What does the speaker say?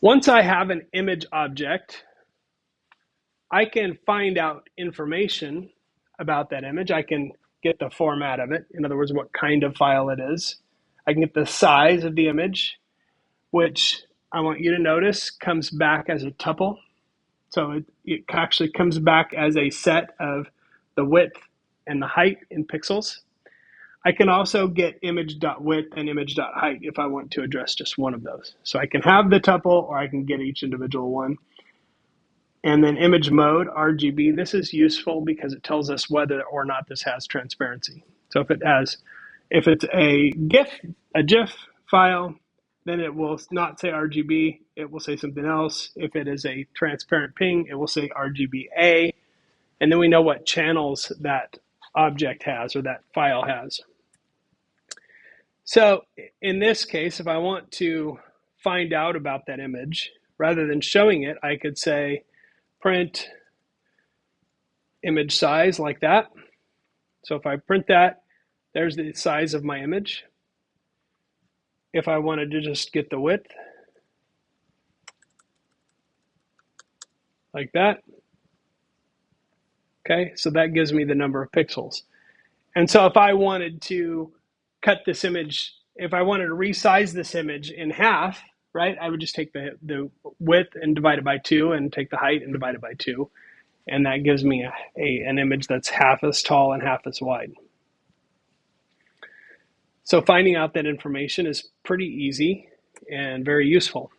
Once I have an image object, I can find out information about that image. I can get the format of it. In other words, what kind of file it is. I can get the size of the image, which I want you to notice comes back as a tuple. So it actually comes back as a set of the width and the height in pixels. I can also get image.width and image.height if I want to address just one of those. So I can have the tuple or I can get each individual one. And then image mode, RGB, this is useful because it tells us whether or not this has transparency. So if it's a GIF file, then it will not say RGB, it will say something else. If it is a transparent ping, it will say RGBA. And then we know what channels that object has or that file has. So in this case, if I want to find out about that image, rather than showing it, I could say print image size like that. So if I print that, there's the size of my image. If I wanted to just get the width, like that. Okay, so that gives me the number of pixels. And so if I wanted to cut this image, if I wanted to resize this image in half, right, I would just take the width and divide it by 2 and take the height and divide it by 2. And that gives me an image that's half as tall and half as wide. So finding out that information is pretty easy and very useful.